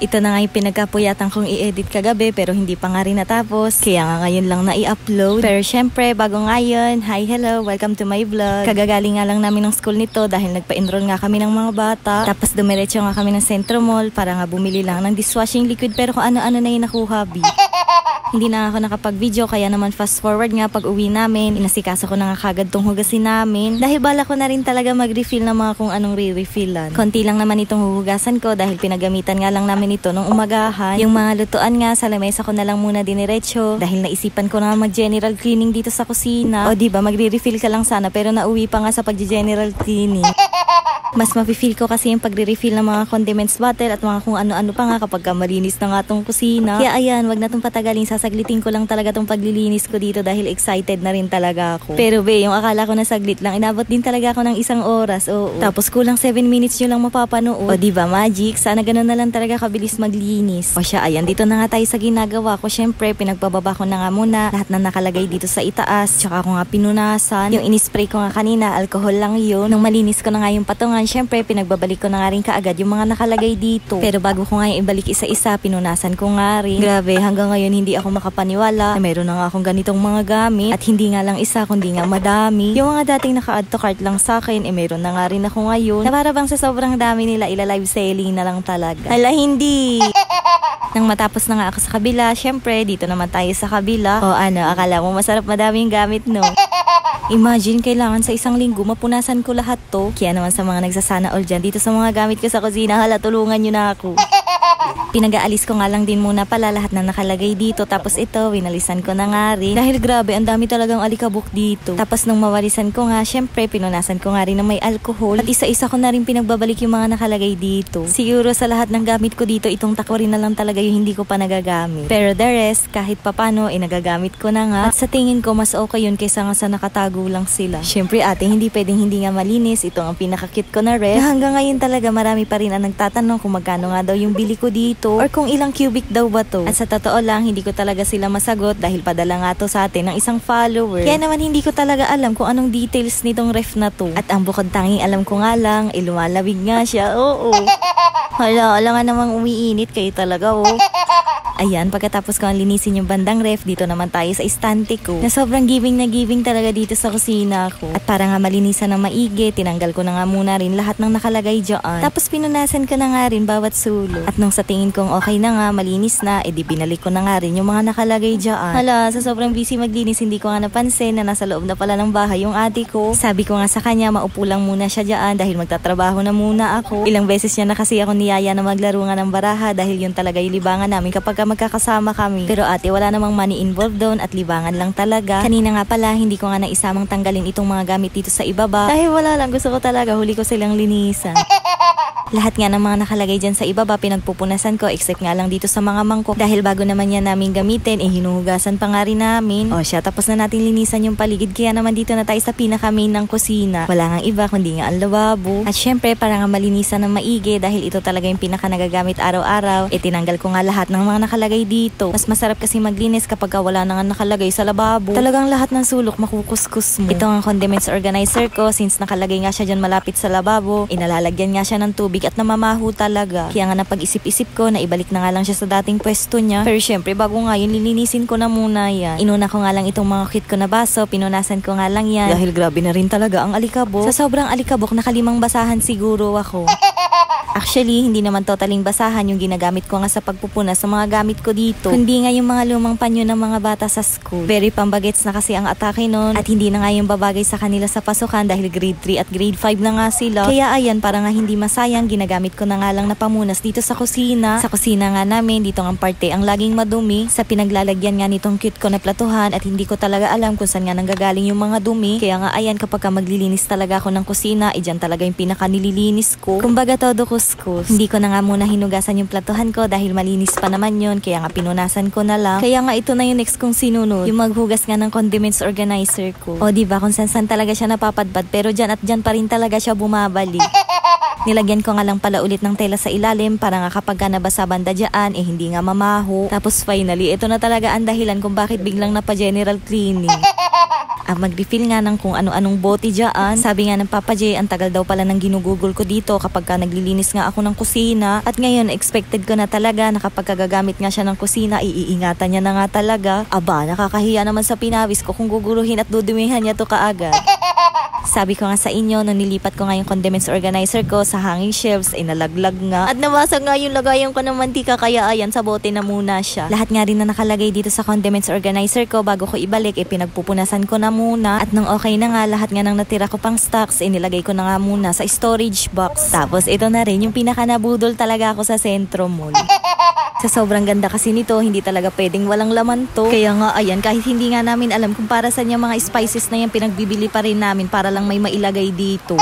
Ito na nga yung pinagkapuyatan kong i-edit kagabi pero hindi pa nga rin natapos. Kaya nga ngayon lang na i-upload. Pero syempre, bago nga yun, hi, hello, welcome to my vlog. Kagagaling nga lang namin ng school nito dahil nagpa-enroll nga kami ng mga bata. Tapos dumiretso nga kami ng Centro Mall para nga bumili lang ng dishwashing liquid pero kung ano-ano na yung nakuha, bi. Hindi na ako nakapag-video kaya naman fast forward nga pag uwi namin. Inasikaso ko na nga kagad tong hugasin namin. Dahil bala ko na rin talaga mag-refill ng mga kung anong re-refillan. Konti lang naman itong huhugasan ko dahil pinagamitan nga lang namin ito nung umagahan. Yung mga lutuan nga sa lamesa ko na lang muna diniretso. Dahil naisipan ko na mag-general cleaning dito sa kusina. O diba magre-refill ka lang sana pero nauwi pa nga sa pag-general cleaning. Mas mafe-feel ko kasi yung pagre-refill ng mga condiments bottle at mga kung ano-ano pa nga kapag malinis na nga tong kusina. Kaya ayan, wag na tong patagalin. Sasaglitin ko lang talaga tong paglilinis ko dito dahil excited na rin talaga ako. Pero be, yung akala ko na saglit lang, inabot din talaga ako ng 1 oras. Oo. Tapos kulang 7 minutes nyo lang mapapanood. O diba magic? Sana ganun na lang talaga kabilis maglinis. O siya, ayan, dito na nga tayo sa ginagawa ko. Syempre, pinagbababa ko na nga muna lahat na nakalagay dito sa itaas. Tsaka ako nga pinunasan. Yung inispray ko nga kanina, alcohol lang yun. Nung malinis ko na nga yung patungan, syempre, pinagbabalik ko na nga rin kaagad yung mga nakalagay dito. Pero bago ko nga yung ibalik isa-isa, pinunasan ko nga rin. Grabe, hanggang ngayon hindi ako makapaniwala na meron na nga akong ganitong mga gamit. At hindi nga lang isa, kundi nga madami. Yung mga dating naka-add to cart lang sa akin, meron na nga rin ako ngayon. Na para bang sa sobrang dami nila, ila-live selling na lang talaga. Hala, hindi! Nang matapos na nga ako sa kabila, syempre, dito naman tayo sa kabila. O ano, akala mo masarap madaming gamit, no? Imagine, kailangan sa 1 linggo mapunasan ko lahat to. Kaya naman sa mga nagsasana all dyan, dito sa mga gamit ko sa kusina, hala, tulungan nyo na ako. Pinag-aalis ko nga lang din muna pala lahat na nakalagay dito. Tapos ito, winalisan ko na nga rin. Dahil grabe, ang dami talagang alikabok dito. Tapos nung mawalisan ko nga, syempre, pinunasan ko nga rin na may alcohol. At isa-isa ko na rin pinagbabalik yung mga nakalagay dito. Siguro sa lahat ng gamit ko dito, itong takwarin na lang talaga yung hindi ko pa nagagamit. Pero the rest, kahit papano, nagagamit ko na nga. At sa tingin ko, mas okay yun kaysa nga sa nakatago lang sila. Syempre ate, hindi pwedeng hindi nga malinis. Ito ang pinaka-cute ko na ref. Na hanggang ngayon talaga marami pa rin ang nagtatanong kung magkano nga daw yung bili ko dito. Or kung ilang cubic daw ba to. At sa totoo lang, hindi ko talaga sila masagot dahil padala nga to sa atin ng isang follower. Kaya naman hindi ko talaga alam kung anong details nitong ref na to. At ang bukod tanging alam ko nga lang, lumalawig nga siya. Oo. Hala, alam nga namang umiinit kayo talaga, oh. Ayan, pagkatapos ko ang linisin yung bandang ref, dito naman tayo sa istante ko. Na sobrang giving na giving talaga dito sa kusina ko. At para nga malinisan ng maigi, tinanggal ko na nga muna rin lahat ng nakalagay dyan. Tapos pinunasan ko na nga rin bawat sulok. At nung sa tingin kong okay na nga, malinis na, edi binalik ko na nga rin yung mga nakalagay dyan. Hala, sa sobrang busy maglinis, hindi ko nga napansin na nasa loob na pala ng bahay yung ate ko. Sabi ko nga sa kanya, maupo lang muna siya dyan dahil magtatrabaho na muna ako. Ilang beses niya na kasi ako niyaya na maglaro nga ng baraha dahil yun talaga yung libangan namin kapag magkakasama kami. Pero ate, wala namang money involved doon at libangan lang talaga. Kanina nga pala, hindi ko nga naisamang tanggalin itong mga gamit dito sa ibaba. Dahil wala lang, gusto ko talaga, huli ko silang linisan. Lahat nga ng mga nakalagay dyan sa ibaba, pinagpupunasan ko except nga lang dito sa mga mangkok. Dahil bago naman yan namin gamitin, hinuhugasan pa nga rin namin. O siya, tapos na natin linisan yung paligid. Kaya naman dito na tayo sa pinaka-main ng kusina. Wala nga iba, kundi nga ang lababo. At syempre, para nga malinisan ng maigi, dahil ito talaga yung pinaka-nagagamit araw-araw, tinanggal ko nga lahat ng mga nakalagay dito. Mas masarap kasi maglinis kapag wala na nga nakalagay sa lababo. Talagang lahat ng sulok makukuskus mo. Ito ang condiments organizer ko, since nakalagay nga siya dyan malapit sa lababo, inalalagyan nga siya ng tubig at namamaho talaga. Kaya nga napag-isip-isip ko na ibalik na nga lang siya sa dating pwesto niya. Pero syempre, bago nga yun, lilinisin ko na muna yan. Inuna ko nga lang itong mga cute ko na baso, pinunasan ko nga lang yan. Dahil grabe na rin talaga ang alikabok. Sa sobrang alikabok, nakalimang basahan siguro ako. Actually, hindi naman totaling basahan yung ginagamit ko nga sa pagpupunas sa mga gamit ko dito. Kundi nga yung mga lumang panyo ng mga bata sa school. Very pambagets na kasi ang atake nun. At hindi na nga yung babagay sa kanila sa pasukan dahil grade 3 at grade 5 na nga sila. Kaya ayan, para nga hindi masayang, ginagamit ko na nga lang na pamunas dito sa kusina. Sa kusina nga namin, dito ang parte ang laging madumi. Sa pinaglalagyan nga nitong cute ko na platuhan at hindi ko talaga alam kung saan nga nanggagaling yung mga dumi. Kaya nga ayan, kapag ka maglilinis talaga ako ng kusina, dyan talaga yung pinaka nililinis ko. Kumbaga todo ko kuskus. Hindi ko na nga muna hinugasan yung platuhan ko dahil malinis pa naman yun, kaya nga pinunasan ko na lang. Kaya nga ito na yung next kong sinunod, yung maghugas nga ng condiments organizer ko. O diba, kung saan talaga siya napapadpad, pero dyan at dyan pa rin talaga siya bumabalik. Nilagyan ko nga lang pala ulit ng tela sa ilalim para nga kapag ka nabasa banda dyan, hindi nga mamaho. Tapos finally, ito na talaga ang dahilan kung bakit biglang napa-general cleaning. mag-refill nga ng kung ano-anong bote dyan. Sabi nga ng Papa J, ang tagal daw pala ng ginugugol ko dito kapag ka naglilinis nga ako ng kusina. At ngayon, expected ko na talaga na kapag gagamit nga siya ng kusina, iingatan niya na nga talaga. Aba, nakakahiya naman sa pinawis ko kung guguluhin at dudumihan niya to kaagad. Sabi ko nga sa inyo, nung nilipat ko nga yung condiments organizer ko sa hanging shelves, ay nalaglag nga. At nabasag nga yung lagayan ko ng mantika, kaya ayan, sa bote na muna siya. Lahat nga rin na nakalagay dito sa condiments organizer ko, bago ko ibalik, pinagpupunasan ko na muna. At nung okay na nga, lahat nga ng natira ko pang stocks, nilagay ko na nga muna sa storage box. Tapos ito na rin yung pinaka nabudol talaga ako sa Centro Mall. Sa sobrang ganda kasi nito, hindi talaga pwedeng walang laman to. Kaya nga, ayan, kahit hindi nga namin alam kung para saan yung mga spices na yan, pinagbibili pa rin namin para lang may mailagay dito.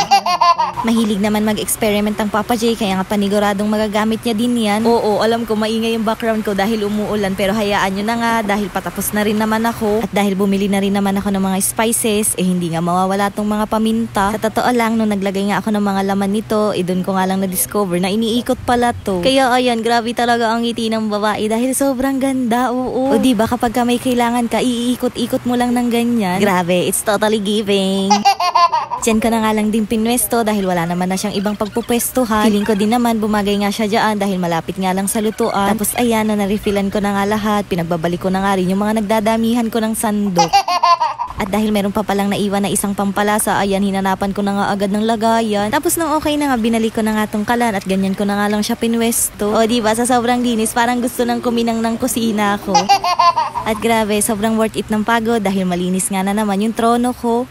Mahilig naman mag-experiment ang Papa J, kaya nga paniguradong magagamit niya din yan. Oo, alam ko maingay yung background ko dahil umuulan, pero hayaan nyo na nga dahil patapos na rin naman ako. At dahil bumili na rin naman ako ng mga spices, hindi nga mawawala tong mga paminta. Sa totoo lang, nung naglagay nga ako ng mga laman nito, doon ko nga lang na-discover na iniikot pala to. Kaya ayan, grabe talaga ang ngiti ng babae dahil sobrang ganda, oo. O diba kapag ka may kailangan ka, iikot-ikot mo lang ng ganyan. Grabe, it's totally giving. Diyan ko na nga lang din pinwesto dahil wala naman na siyang ibang pagpupwestuhan. Feeling ko din naman bumagay nga siya dyan dahil malapit nga lang sa lutuan. Tapos ayan, na na-refillan ko na nga lahat. Pinagbabalik ko na nga rin yung mga nagdadamihan ko ng sandok. At dahil meron pa palang naiwan na isang pampalasa, ayan, hinanapan ko na nga agad ng lagayan. Tapos nung okay na nga, binalik ko na nga tong kalan at ganyan ko na nga lang siya pinwesto. O diba, sa sobrang linis, parang gusto nang kuminang ng kusina ko. At grabe, sobrang worth it ng pagod dahil malinis nga na naman yung trono ko.